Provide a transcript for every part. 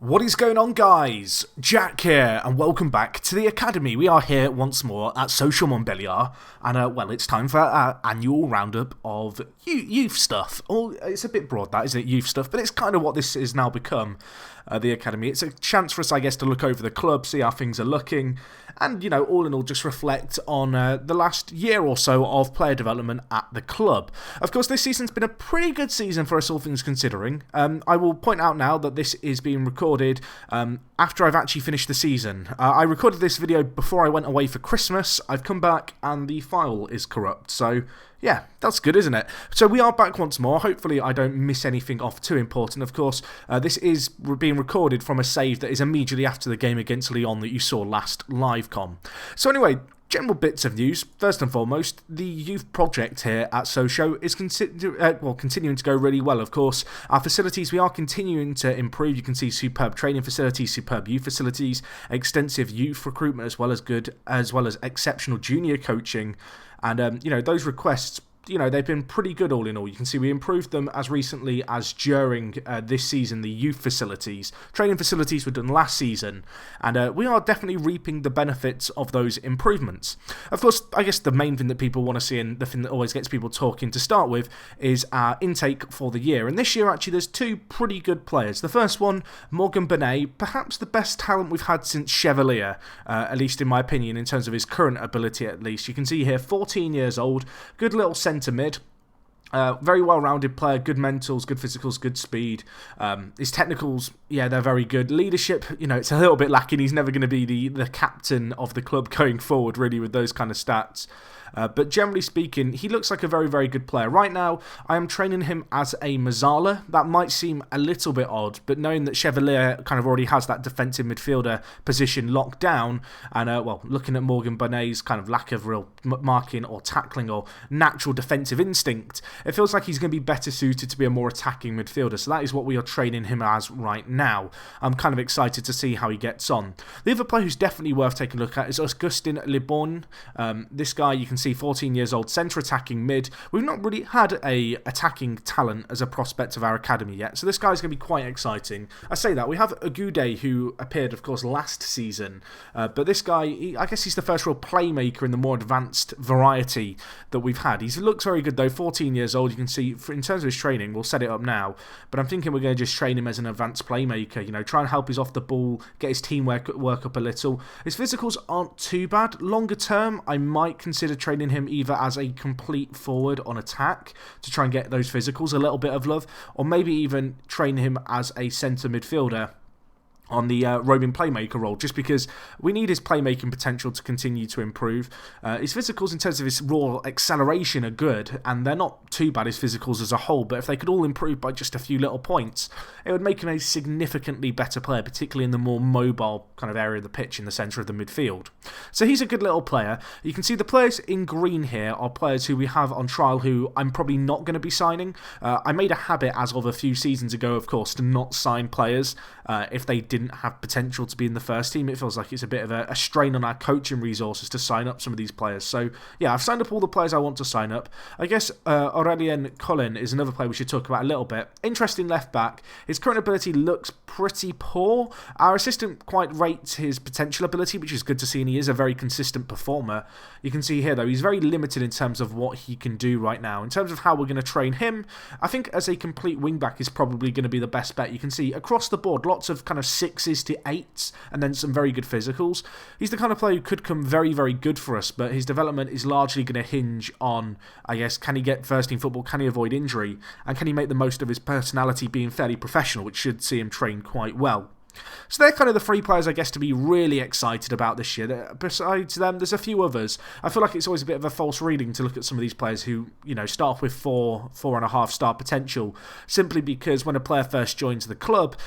What is going on, guys? Jack here, and welcome back to the Academy. We are here once more at Sochaux Montbéliard, and well, it's time for our annual roundup of youth stuff. Oh, it's a bit broad, that, isn't it, youth stuff, but it's kind of what this has now become, the Academy. It's a chance for us, I guess, to look over the club, see how things are looking, and, you know, all in all, just reflect on the last year or so of player development at the club. Of course, this season's been a pretty good season for us, all things considering. I will point out now that this is being recorded after I've actually finished the season. I recorded this video before I went away for Christmas. I've come back and the file is corrupt, so yeah, that's good, isn't it? So we are back once more. Hopefully I don't miss anything off too important. Of course, this is being recorded from a save that is immediately after the game against Lyon that you saw last livecom. So anyway, general bits of news. First and foremost, the youth project here at Sochaux is continuing to go really well, of course. Our facilities, we are continuing to improve. You can see superb training facilities, superb youth facilities, extensive youth recruitment as well as exceptional junior coaching. And, you know, those requests, you know, they've been pretty good all in all. You can see we improved them as recently as during this season, the youth facilities. Training facilities were done last season, and we are definitely reaping the benefits of those improvements. Of course, I guess the main thing that people want to see, and the thing that always gets people talking to start with, is our intake for the year. And this year, actually, there's two pretty good players. The first one, Binet, perhaps the best talent we've had since Chevalier, at least in my opinion, in terms of his current ability at least. You can see here, 14 years old, good little centre mid. Very well-rounded player, good mentals, good physicals, good speed. His technicals, yeah, they're very good. Leadership, you know, it's a little bit lacking. He's never going to be the captain of the club going forward, really, with those kind of stats. But generally speaking, he looks like a very, very good player. Right now, I am training him as a Mazzala. That might seem a little bit odd, but knowing that Chevalier kind of already has that defensive midfielder position locked down, and, well, looking at Binet's kind of lack of real marking or tackling or natural defensive instinct, it feels like he's going to be better suited to be a more attacking midfielder. So that is what we are training him as right now. I'm kind of excited to see how he gets on. The other player who's definitely worth taking a look at is Augustin Leborn. This guy, you can see 14 years old, centre attacking mid. We've not really had a attacking talent as a prospect of our academy yet, so this guy's going to be quite exciting. I say that, we have Agude, who appeared of course last season, but this guy, I guess he's the first real playmaker in the more advanced variety that we've had. He looks very good though, 14 years old. You can see in terms of his training, we'll set it up now, but I'm thinking we're going to just train him as an advanced playmaker, you know, try and help his off the ball, get his teamwork work up a little. His physicals aren't too bad. Longer term, I might consider training him either as a complete forward on attack to try and get those physicals a little bit of love, or maybe even train him as a centre midfielder on the roaming playmaker role, just because we need his playmaking potential to continue to improve. His physicals in terms of his raw acceleration are good, and they're not too bad, his physicals as a whole, but if they could all improve by just a few little points, it would make him a significantly better player, particularly in the more mobile kind of area of the pitch in the centre of the midfield. So he's a good little player. You can see the players in green here are players who we have on trial who I'm probably not going to be signing. I made a habit as of a few seasons ago, of course, to not sign players if they didn't have potential to be in the first team. It feels like it's a bit of a strain on our coaching resources to sign up some of these players. So yeah, I've signed up all the players I want to sign up. I guess Aurélien Collin is another player we should talk about a little bit. Interesting left back. His current ability looks pretty poor. Our assistant quite rates his potential ability, which is good to see, and he is a very consistent performer. You can see here though, he's very limited in terms of what he can do right now. In terms of how we're going to train him, I think as a complete wing back is probably going to be the best bet. You can see across the board, lots of kind of 6s to 8s, and then some very good physicals. He's the kind of player who could come very, very good for us, but his development is largely going to hinge on, I guess, can he get first team football, can he avoid injury, and can he make the most of his personality being fairly professional, which should see him train quite well. So they're kind of the three players, I guess, to be really excited about this year. Besides them, there's a few others. I feel like it's always a bit of a false reading to look at some of these players who, you know, start off with 4.5 star potential, simply because when a player first joins the club,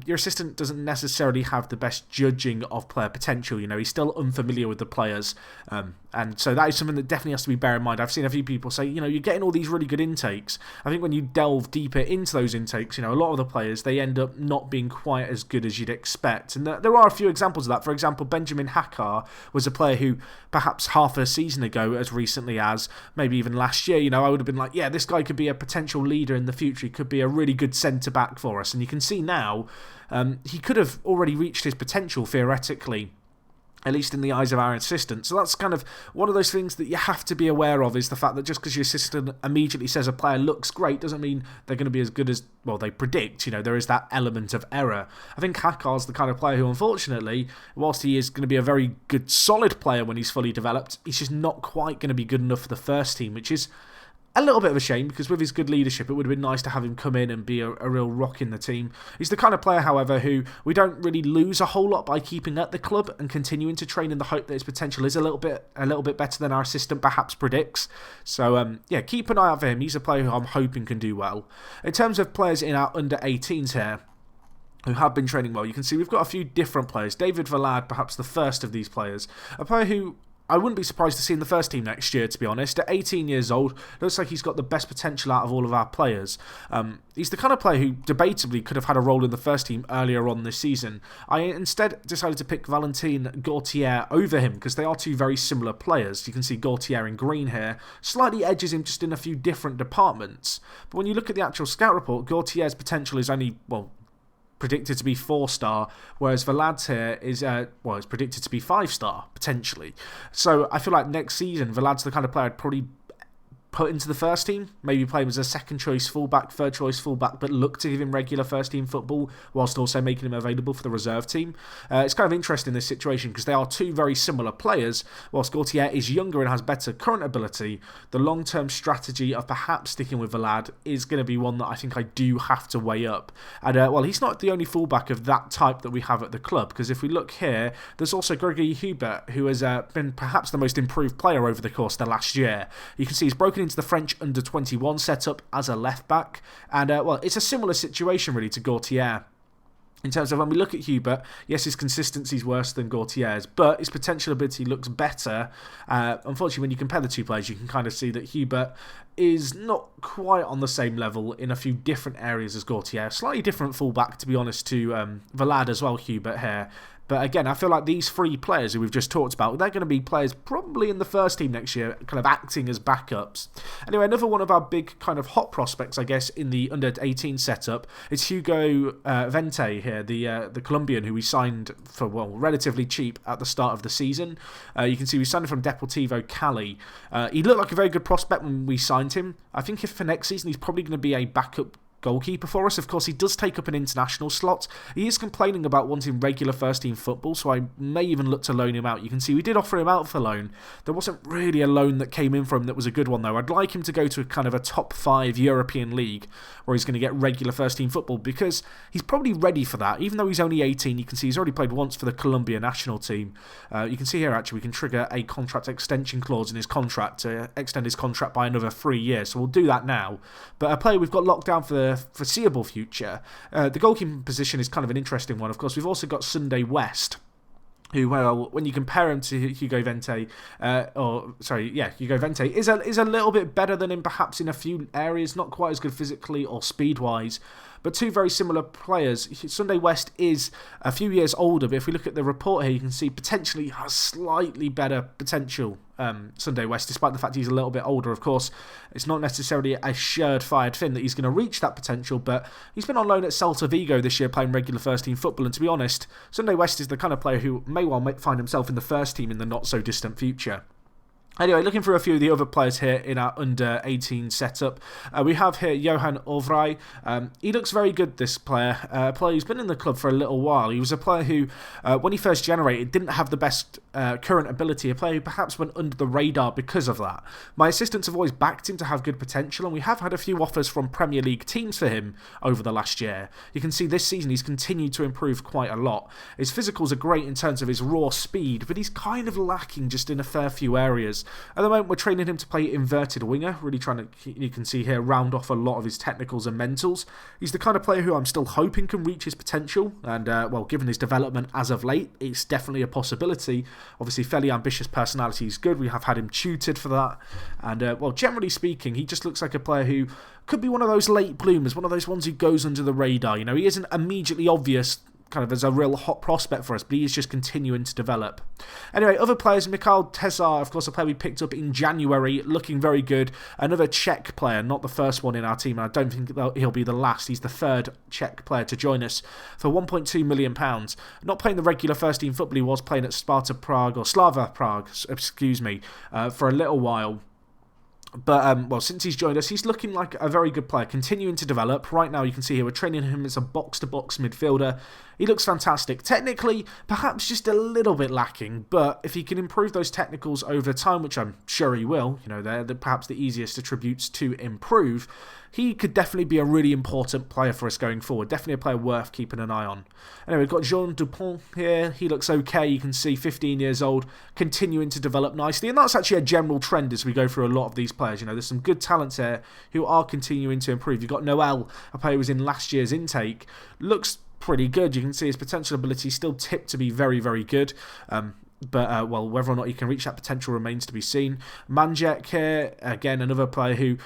your assistant doesn't necessarily have the best judging of player potential. You know, he's still unfamiliar with the players, and so that is something that definitely has to be bear in mind. I've seen a few people say, you know, you're getting all these really good intakes. I think when you delve deeper into those intakes, you know, a lot of the players, they end up not being quite as good as as you'd expect. And there are a few examples of that. For example, Benjamin Hakar was a player who perhaps half a season ago, as recently as maybe even last year, I would have been like, yeah, this guy could be a potential leader in the future. He could be a really good centre-back for us. And you can see now, he could have already reached his potential, theoretically, at least in the eyes of our assistant. So that's kind of one of those things that you have to be aware of, is the fact that just because your assistant immediately says a player looks great doesn't mean they're going to be as good as, well, they predict. There is that element of error. I think Hakar's the kind of player who, unfortunately, whilst he is going to be a very good, solid player when he's fully developed, he's just not quite going to be good enough for the first team, which is a little bit of a shame, because with his good leadership, it would have been nice to have him come in and be a real rock in the team. He's the kind of player, however, who we don't really lose a whole lot by keeping at the club and continuing to train in the hope that his potential is a little bit better than our assistant perhaps predicts. So, keep an eye out for him. He's a player who I'm hoping can do well. In terms of players in our under-18s here, who have been training well, you can see we've got a few different players. David Villard, perhaps the first of these players. A player who I wouldn't be surprised to see in the first team next year, to be honest. At 18 years old, looks like he's got the best potential out of all of our players. He's the kind of player who debatably could have had a role in the first team earlier on this season. I instead decided to pick Valentin Gaultier over him, because they are two very similar players. You can see Gaultier in green here. Slightly edges him just in a few different departments. But when you look at the actual scout report, Gaultier's potential is only, predicted to be 4-star, whereas Villad's here is is predicted to be 5-star, potentially. So I feel like next season, Villad's the kind of player I'd probably put into the first team, maybe play him as a second choice fullback, third choice fullback, but look to give him regular first team football whilst also making him available for the reserve team. It's kind of interesting, this situation, because they are two very similar players. Whilst Gaultier is younger and has better current ability, the long-term strategy of perhaps sticking with Villard is going to be one that I think I do have to weigh up. And he's not the only fullback of that type that we have at the club, because if we look here, there's also Gregory Hubert, who has been perhaps the most improved player over the course of the last year. You can see he's broken into the French under-21 setup as a left-back. And, it's a similar situation, really, to Gaultier. In terms of when we look at Hubert, yes, his consistency is worse than Gaultier's, but his potential ability looks better. Unfortunately, when you compare the two players, you can kind of see that Hubert is not quite on the same level in a few different areas as Gaultier. Slightly different fullback, to be honest, to Villard as well, Hubert here. But again, I feel like these three players who we've just talked about, they're going to be players probably in the first team next year, kind of acting as backups. Anyway, another one of our big kind of hot prospects, I guess, in the under-18 setup is Hugo Veinte here, the Colombian who we signed for, relatively cheap at the start of the season. You can see we signed him from Deportivo Cali. He looked like a very good prospect when we signed him. I think if for next season he's probably going to be a backup goalkeeper for us. Of course, he does take up an international slot. He is complaining about wanting regular first-team football, so I may even look to loan him out. You can see we did offer him out for loan. There wasn't really a loan that came in for him that was a good one, though. I'd like him to go to a kind of a top 5 European league where he's going to get regular first-team football, because he's probably ready for that. Even though he's only 18, you can see he's already played once for the Colombia national team. You can see here, actually, we can trigger a contract extension clause in his contract to extend his contract by another 3 years, so we'll do that now. But a player we've got locked down for the foreseeable future. The goalkeeping position is kind of an interesting one. Of course, we've also got Sunday West, who, when you compare him to Hugo Veinte, Hugo Veinte is a little bit better than him, perhaps in a few areas, not quite as good physically or speed-wise, but two very similar players. Sunday West is a few years older, but if we look at the report here, you can see potentially has slightly better potential, Sunday West, despite the fact he's a little bit older. Of course, it's not necessarily a fired thing that he's going to reach that potential, but he's been on loan at Celta Vigo this year playing regular first-team football, and to be honest, Sunday West is the kind of player who may find himself in the first team in the not-so-distant future. Anyway, looking for a few of the other players here in our under-18 setup. We have here Johan Ovrai. He looks very good, this player. A player who's been in the club for a little while. He was a player who, when he first generated, didn't have the best current ability. A player who perhaps went under the radar because of that. My assistants have always backed him to have good potential, and we have had a few offers from Premier League teams for him over the last year. You can see this season he's continued to improve quite a lot. His physicals are great in terms of his raw speed, but he's kind of lacking just in a fair few areas. At the moment, we're training him to play inverted winger, really trying to, you can see here, round off a lot of his technicals and mentals. He's the kind of player who I'm still hoping can reach his potential, and, given his development as of late, it's definitely a possibility. Obviously, fairly ambitious personality is good. We have had him tutored for that, and, generally speaking, he just looks like a player who could be one of those late bloomers, one of those ones who goes under the radar. You know, he isn't immediately obvious kind of as a real hot prospect for us, but he is just continuing to develop. Anyway, other players, Mikhail Tesar, of course, a player we picked up in January, looking very good. Another Czech player, not the first one in our team, and I don't think he'll be the last. He's the third Czech player to join us for £1.2 million. Not playing the regular first team football, he was playing at Slava Prague, for a little while. But, well, since he's joined us, he's looking like a very good player, continuing to develop. Right now, you can see here, we're training him as a box-to-box midfielder. He looks fantastic. Technically, perhaps just a little bit lacking, but if he can improve those technicals over time, which I'm sure he will, they're perhaps the easiest attributes to improve, he could definitely be a really important player for us going forward. Definitely a player worth keeping an eye on. Anyway, we've got Jean Dupont here. He looks okay. You can see 15 years old, continuing to develop nicely. And that's actually a general trend as we go through a lot of these players. There's some good talents here who are continuing to improve. You've got Noel, a player who was in last year's intake. Looks pretty good. You can see his potential ability still tipped to be very, very good. But, well, whether or not he can reach that potential remains to be seen. Manjek here, again, another player who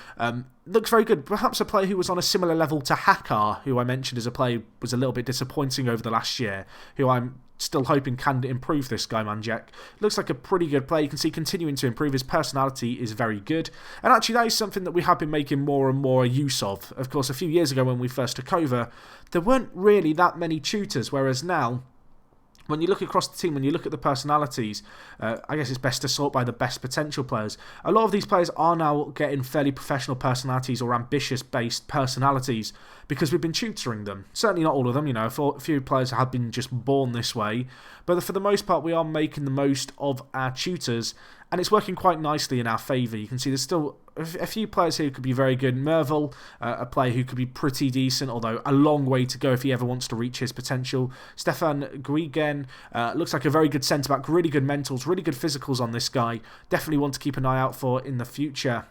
looks very good. Perhaps a player who was on a similar level to Hakar, who I mentioned as a player was a little bit disappointing over the last year, who I'm still hoping can improve this guy, Manjek. Looks like a pretty good player. You can see continuing to improve. His personality is very good. And actually, that is something that we have been making more and more use of. Of course, a few years ago when we first took over, there weren't really that many tutors, whereas now, when you look across the team, when you look at the personalities, I guess it's best to sort by the best potential players. A lot of these players are now getting fairly professional personalities or ambitious-based personalities because we've been tutoring them. Certainly not all of them, a few players have been just born this way. But for the most part, we are making the most of our tutors, and it's working quite nicely in our favour. You can see there's still a few players here who could be very good. Merville, a player who could be pretty decent, although a long way to go if he ever wants to reach his potential. Stefan Guigen looks like a very good centre-back, really good mentals, really good physicals on this guy. Definitely want to keep an eye out for in the future.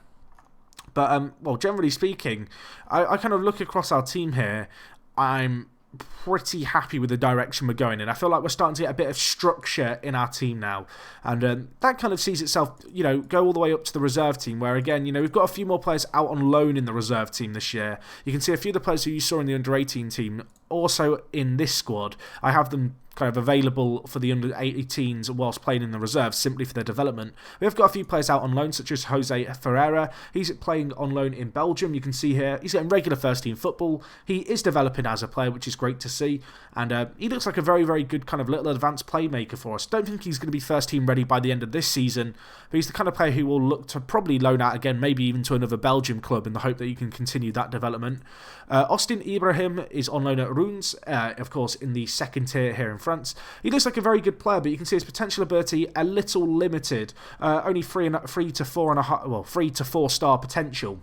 But, well, generally speaking, I kind of look across our team here. I'm pretty happy with the direction we're going in. I feel like we're starting to get a bit of structure in our team now, and that kind of sees itself, go all the way up to the reserve team, where again, we've got a few more players out on loan in the reserve team this year. You can see a few of the players who you saw in the under-18 team also in this squad. I have them kind of available for the under-18s whilst playing in the reserves, simply for their development. We've got a few players out on loan, such as Jose Ferreira. He's playing on loan in Belgium. You can see here, he's getting regular first-team football. He is developing as a player, which is great to see. And he looks like a very, very good kind of little advanced playmaker for us. Don't think he's going to be first-team ready by the end of this season, but he's the kind of player who will look to probably loan out again, maybe even to another Belgium club, in the hope that he can continue that development. Austin Ibrahim is on loan at Runes, of course, in the second tier here in France. He looks like a very good player, but you can see his potential ability a little limited. Only 3 to 4 star potential.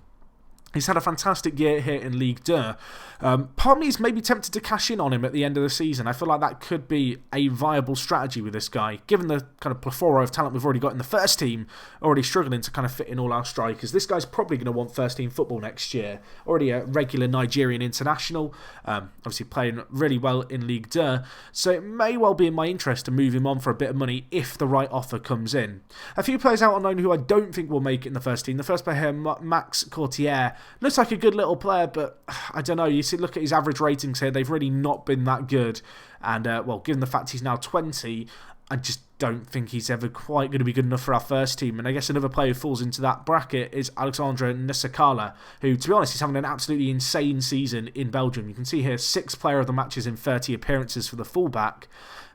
He's had a fantastic year here in Ligue 2. Part of me is maybe tempted to cash in on him at the end of the season. I feel like that could be a viable strategy with this guy, given the kind of plethora of talent we've already got in the first team, already struggling to kind of fit in all our strikers. This guy's probably going to want first team football next year. Already a regular Nigerian international, obviously playing really well in Ligue 2, so it may well be in my interest to move him on for a bit of money if the right offer comes in. A few players out on loan who I don't think will make it in the first team. The first player here, Max Quartiere, looks like a good little player, but I don't know. You see, look at his average ratings here. They've really not been that good. And, well, given the fact he's now 20, I just don't think he's ever quite going to be good enough for our first team. And I guess another player who falls into that bracket is Alexandre Nsakala, who, to be honest, is having an absolutely insane season in Belgium. You can see here 6 player of the matches in 30 appearances for the fullback.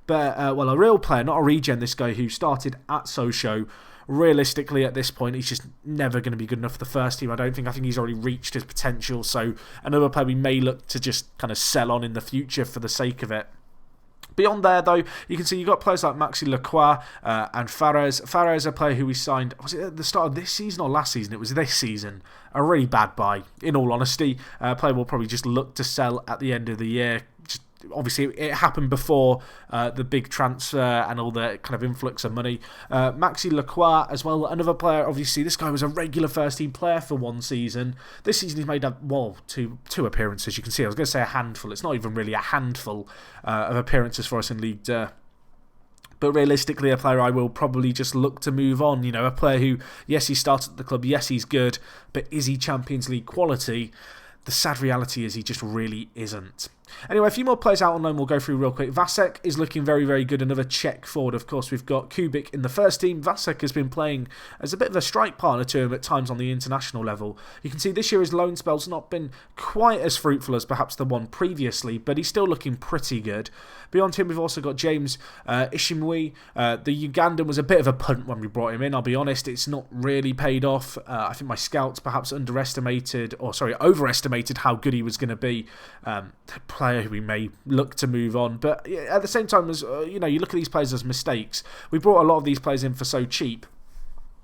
But, well, a real player, not a regen, this guy who started at Sochaux. Realistically, at this point, he's just never going to be good enough for the first team. I think he's already reached his potential. So another player we may look to just kind of sell on in the future for the sake of it. Beyond there, though, you can see you've got players like Maxi Lacroix and Fares. Fares, a player who we signed, was it at the start of this season or last season? It was this season. A really bad buy, in all honesty. A player will probably just look to sell at the end of the year. Obviously, it happened before the big transfer and all the kind of influx of money. Maxi Lacroix as well, another player. Obviously, this guy was a regular first-team player for one season. This season, he's made up, well, two appearances. You can see, I was going to say a handful. It's not even really a handful of appearances for us in Ligue 2. But realistically, a player I will probably just look to move on. A player who, yes, he started at the club, yes, he's good, but is he Champions League quality? The sad reality is he just really isn't. Anyway, a few more players out on loan we'll go through real quick. Vasek is looking very, very good. Another Czech forward. Of course, we've got Kubik in the first team. Vasek has been playing as a bit of a strike partner to him at times on the international level. You can see this year his loan spell's not been quite as fruitful as perhaps the one previously, but he's still looking pretty good. Beyond him, we've also got James Ishimwe. The Ugandan was a bit of a punt when we brought him in, I'll be honest. It's not really paid off. I think my scouts perhaps overestimated how good he was going to be. Player who we may look to move on, but at the same time, as you look at these players as mistakes. We brought a lot of these players in for so cheap.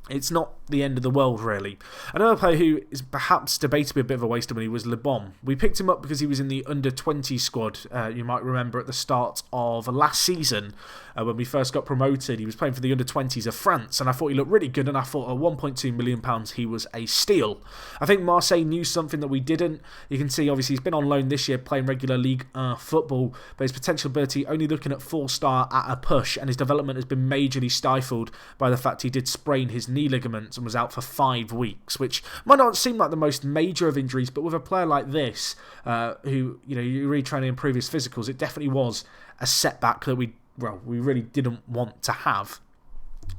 It's not the end of the world, really. Another player who is perhaps debatably a bit of a waste of money was Le Bon. We picked him up because he was in the under-20 squad. You might remember at the start of last season, when we first got promoted, he was playing for the under-20s of France, and I thought he looked really good, and I thought at £1.2 million he was a steal. I think Marseille knew something that we didn't. You can see, obviously, he's been on loan this year playing regular Ligue 1 football, but his potential ability only looking at 4-star at a push, and his development has been majorly stifled by the fact he did sprain his knee ligaments and was out for 5 weeks, which might not seem like the most major of injuries, but with a player like this, who you're really trying to improve his physicals, it definitely was a setback that we really didn't want to have.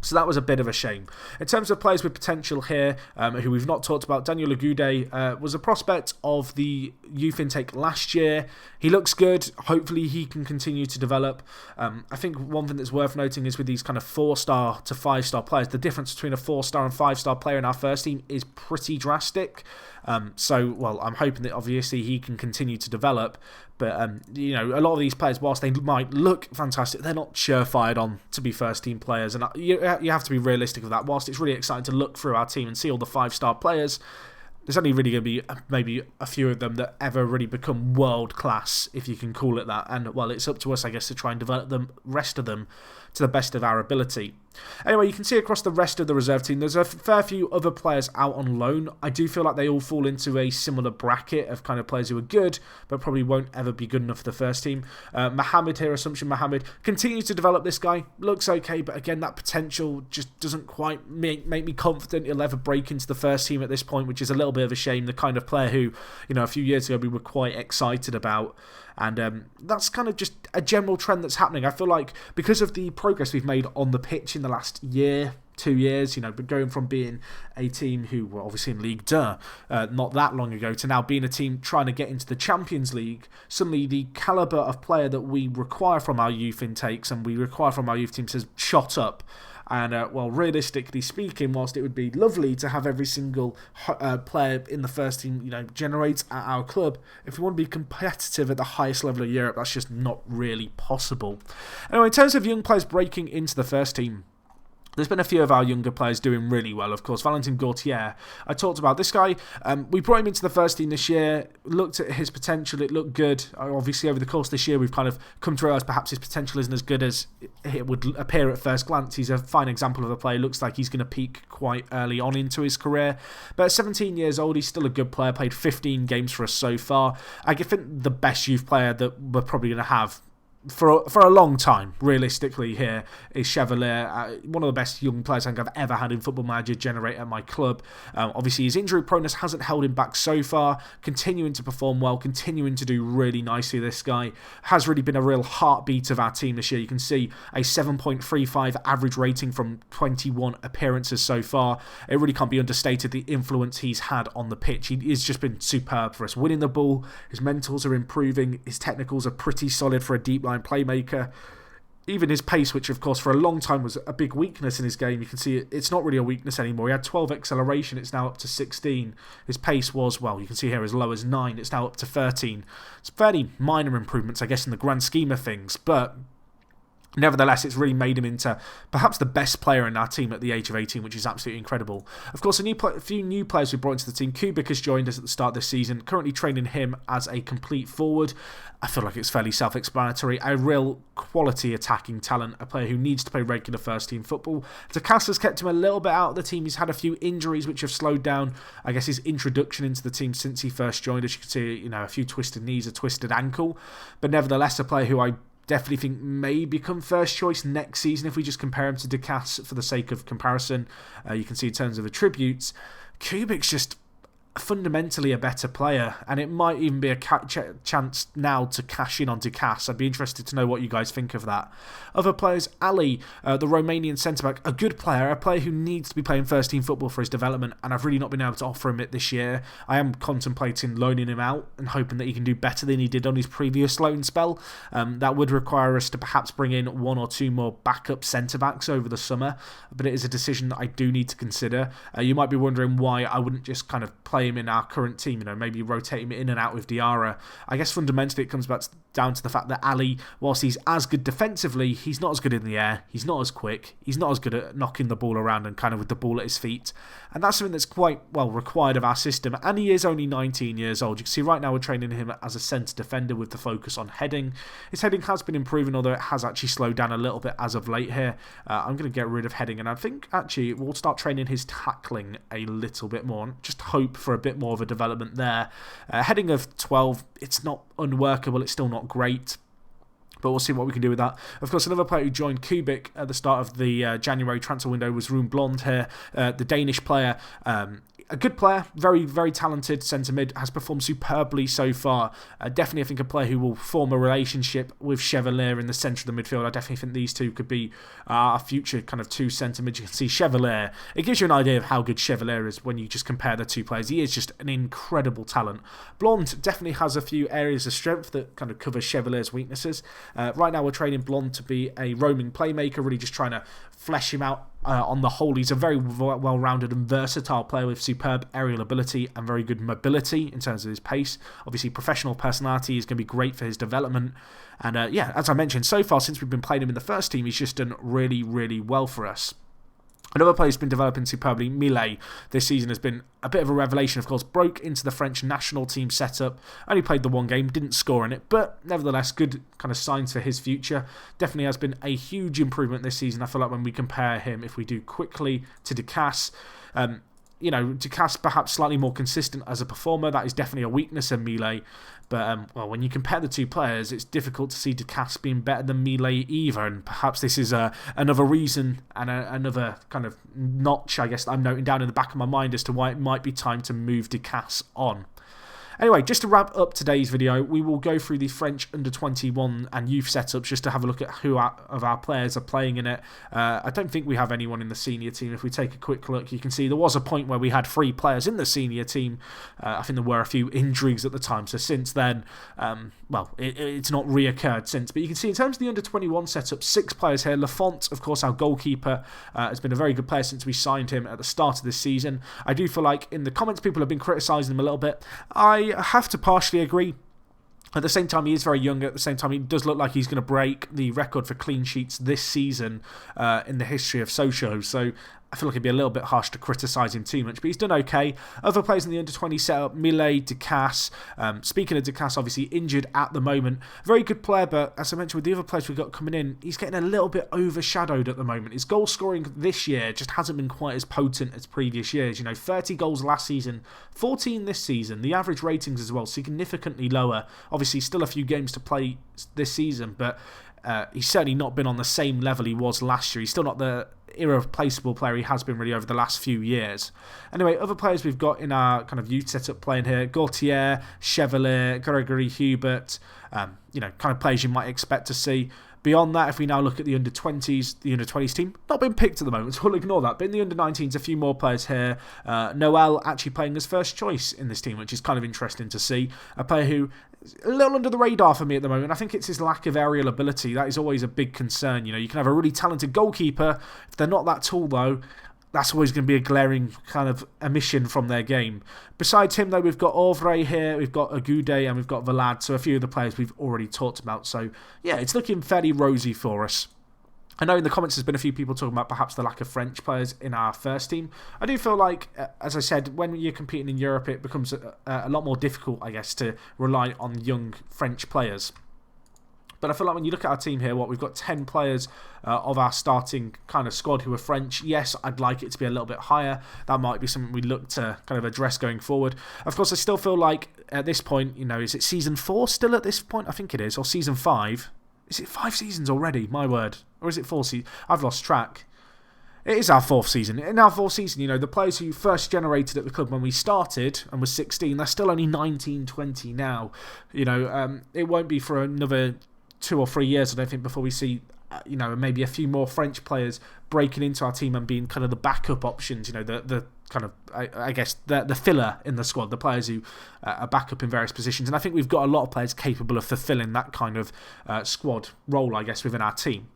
So that was a bit of a shame. In terms of players with potential here, who we've not talked about, Daniel Agude was a prospect of the youth intake last year. He looks good. Hopefully he can continue to develop. I think one thing that's worth noting is with these kind of 4-star to 5-star players, the difference between a 4-star and 5-star player in our first team is pretty drastic. I'm hoping that obviously he can continue to develop. But, a lot of these players, whilst they might look fantastic, they're not surefire on to be first-team players. And you have to be realistic of that. Whilst it's really exciting to look through our team and see all the 5-star players, there's only really going to be maybe a few of them that ever really become world-class, if you can call it that. And, it's up to us, I guess, to try and develop the rest of them to the best of our ability. Anyway, you can see across the rest of the reserve team, there's a fair few other players out on loan. I do feel like they all fall into a similar bracket of kind of players who are good, but probably won't ever be good enough for the first team. Mohamed here, Assumption Mohamed, continues to develop this guy. Looks okay, but again, that potential just doesn't quite make me confident he'll ever break into the first team at this point, which is a little bit of a shame. The kind of player who, a few years ago we were quite excited about. And that's kind of just a general trend that's happening. I feel like because of the progress we've made on the pitch in the last year, 2 years, but going from being a team who were obviously in Ligue 2 not that long ago to now being a team trying to get into the Champions League, suddenly the calibre of player that we require from our youth intakes and we require from our youth teams has shot up. And, realistically speaking, whilst it would be lovely to have every single player in the first team, generate at our club, if we want to be competitive at the highest level of Europe, that's just not really possible. Anyway, in terms of young players breaking into the first team, there's been a few of our younger players doing really well. Of course, Valentin Gaultier, I talked about this guy. We brought him into the first team this year, looked at his potential, it looked good. Obviously, over the course of this year, we've kind of come to realise perhaps his potential isn't as good as it would appear at first glance. He's a fine example of a player. Looks like he's going to peak quite early on into his career. But at 17 years old, he's still a good player, played 15 games for us so far. I think the best youth player that we're probably going to have for a long time, realistically, here is Chevalier, one of the best young players I think I've ever had in Football Manager generate at my club. Obviously, his injury proneness hasn't held him back so far, continuing to perform well, continuing to do really nicely. This guy has really been a real heartbeat of our team this year. You can see a 7.35 average rating from 21 appearances so far. It really can't be understated the influence he's had on the pitch. He has just been superb for us. Winning the ball, his mentals are improving, his technicals are pretty solid for a deep line playmaker. Even his pace, which of course for a long time was a big weakness in his game, you can see it's not really a weakness anymore. He had 12 acceleration, it's now up to 16. His pace was, you can see here as low as 9, it's now up to 13. It's fairly minor improvements, I guess, in the grand scheme of things, but nevertheless, it's really made him into perhaps the best player in our team at the age of 18, which is absolutely incredible. Of course, a few new players we brought into the team. Kubik has joined us at the start of this season, currently training him as a complete forward. I feel like it's fairly self-explanatory. A real quality attacking talent, a player who needs to play regular first-team football. Takasa's kept him a little bit out of the team. He's had a few injuries which have slowed down, I guess, his introduction into the team since he first joined us. You can see, a few twisted knees, a twisted ankle. But nevertheless, a player who I definitely think may become first choice next season if we just compare him to Ducasse for the sake of comparison. You can see in terms of attributes, Kubik's just fundamentally a better player, and it might even be a chance now to cash in on Ducasse. I'd be interested to know what you guys think of that. Other players, Ali, the Romanian centre-back, a good player, a player who needs to be playing first-team football for his development, and I've really not been able to offer him it this year. I am contemplating loaning him out and hoping that he can do better than he did on his previous loan spell. That would require us to perhaps bring in 1 or 2 more backup centre-backs over the summer, but it is a decision that I do need to consider. You might be wondering why I wouldn't just kind of play him in our current team, maybe rotate him in and out with Diarra. I guess fundamentally it comes back down to the fact that Ali, whilst he's as good defensively, he's not as good in the air, he's not as quick, he's not as good at knocking the ball around and kind of with the ball at his feet, and that's something that's quite well required of our system, and he is only 19 years old. You can see right now we're training him as a centre defender with the focus on heading. His heading has been improving, although it has actually slowed down a little bit as of late here. I'm going to get rid of heading, and I think actually we'll start training his tackling a little bit more, and just hope for a bit more of a development there. Heading of 12, it's not unworkable, it's still not great, but we'll see what we can do with that. Of course, another player who joined Kubik at the start of the January transfer window was Rune Blond here, the Danish player. A good player, very, very talented centre mid, has performed superbly so far. Definitely, I think, a player who will form a relationship with Chevalier in the centre of the midfield. I definitely think these two could be our future kind of 2 centre mids. You can see Chevalier. It gives you an idea of how good Chevalier is when you just compare the 2 players. He is just an incredible talent. Blond definitely has a few areas of strength that kind of cover Chevalier's weaknesses. Right now, we're training Blond to be a roaming playmaker, really just trying to flesh him out. On the whole, he's a very well-rounded and versatile player with superb aerial ability and very good mobility in terms of his pace. Obviously, professional personality is going to be great for his development. And as I mentioned, so far since we've been playing him in the first team, he's just done really, really well for us. Another player who's been developing superbly, Millet, this season has been a bit of a revelation, of course. Broke into the French national team setup, only played the 1 game, didn't score in it, but nevertheless, good kind of signs for his future. Definitely has been a huge improvement this season. I feel like when we compare him, if we do quickly, to Ducasse, Ducasse perhaps slightly more consistent as a performer. That is definitely a weakness of Millet. But, when you compare the 2 players, it's difficult to see Ducasse being better than Millet either. And perhaps this is another reason and another kind of notch, I guess, I'm noting down in the back of my mind as to why it might be time to move Ducasse on. Anyway, just to wrap up today's video, we will go through the French under-21 and youth setups just to have a look at who of our players are playing in it. I don't think we have anyone in the senior team. If we take a quick look, you can see there was a point where we had 3 players in the senior team. I think there were a few injuries at the time, so since then, it's not reoccurred since. But you can see in terms of the under-21 setup, 6 players here. Lafont, of course, our goalkeeper, has been a very good player since we signed him at the start of this season. I do feel like in the comments people have been criticising him a little bit. I have to partially agree. At the same time, he is very young. At the same time, he does look like he's going to break the record for clean sheets this season in the history of Sochaux. So I feel like it'd be a little bit harsh to criticise him too much, but he's done okay. Other players in the under-20 setup, Millet, Ducasse. Speaking of Ducasse, obviously injured at the moment. Very good player, but as I mentioned with the other players we've got coming in, he's getting a little bit overshadowed at the moment. His goal scoring this year just hasn't been quite as potent as previous years. 30 goals last season, 14 this season. The average ratings as well, significantly lower. Obviously, still a few games to play this season, but he's certainly not been on the same level he was last year. He's still not the irreplaceable player he has been really over the last few years. Anyway, other players we've got in our kind of youth setup playing here, Quartiere, Chevalier, Gregory Hubert, kind of players you might expect to see. Beyond that, if we now look at the under-20s, the under-20s team, not been picked at the moment, so we'll ignore that. But in the under-19s, a few more players here. Noel actually playing as first choice in this team, which is kind of interesting to see. A player who is a little under the radar for me at the moment. I think it's his lack of aerial ability. That is always a big concern. You can have a really talented goalkeeper. If they're not that tall, though, that's always going to be a glaring kind of omission from their game. Besides him, though, we've got Ovray here, we've got Agude, and we've got Villard, so a few of the players we've already talked about. So, yeah, it's looking fairly rosy for us. I know in the comments there's been a few people talking about perhaps the lack of French players in our first team. I do feel like, as I said, when you're competing in Europe, it becomes a lot more difficult, I guess, to rely on young French players. But I feel like when you look at our team here, we've got 10 players of our starting kind of squad who are French. Yes, I'd like it to be a little bit higher. That might be something we look to kind of address going forward. Of course, I still feel like at this point, is it season 4 still at this point? I think it is, or season 5. Is it 5 seasons already? My word. Or is it 4 seasons? I've lost track. It is our fourth season. In our fourth season, you know, the players who first generated at the club when we started and was 16, they're still only 19, 20 now. You know, it won't be for another 2 or 3 years, I don't think, before we see, you know, maybe a few more French players breaking into our team and being kind of the backup options, you know, the kind of, I guess, the filler in the squad, the players who are backup in various positions. And I think we've got a lot of players capable of fulfilling that kind of squad role, I guess, within our team.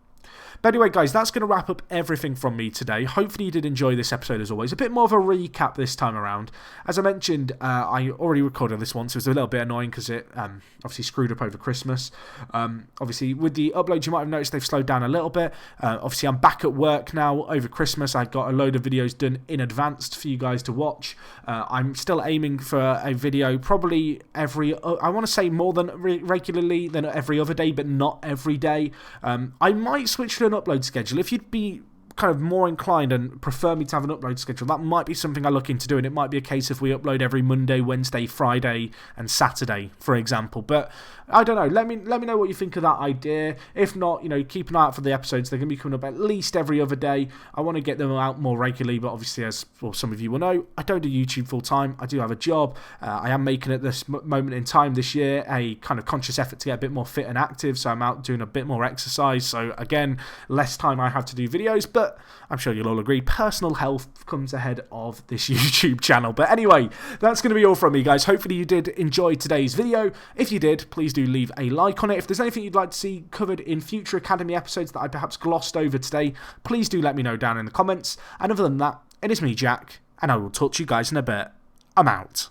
But anyway, guys, that's going to wrap up everything from me today. Hopefully you did enjoy this episode as always. A bit more of a recap this time around. As I mentioned, I already recorded this once. It was a little bit annoying because it obviously screwed up over Christmas. Obviously, with the uploads, you might have noticed they've slowed down a little bit. Obviously, I'm back at work now over Christmas. I got a load of videos done in advance for you guys to watch. I'm still aiming for a video probably I want to say more than regularly than every other day, but not every day. I might switch to an upload schedule. If you'd be kind of more inclined and prefer me to have an upload schedule, that might be something I look into doing. It might be a case if we upload every Monday, Wednesday, Friday and Saturday, for example. But I don't know. Let me know what you think of that idea. If not, you know, keep an eye out for the episodes. They're going to be coming up at least every other day. I want to get them out more regularly, but obviously, as well, some of you will know, I don't do YouTube full time. I do have a job. I am making at this moment in time this year a kind of conscious effort to get a bit more fit and active, so I'm out doing a bit more exercise. So again, less time I have to do videos, but I'm sure you'll all agree personal health comes ahead of this YouTube channel. But anyway, that's going to be all from me, guys. Hopefully you did enjoy today's video. If you did, please do leave a like on it. If there's anything you'd like to see covered in future Academy episodes that I perhaps glossed over today, please do let me know down in the comments. And other than that, it is me, Jack, and I will talk to you guys in a bit. I'm out.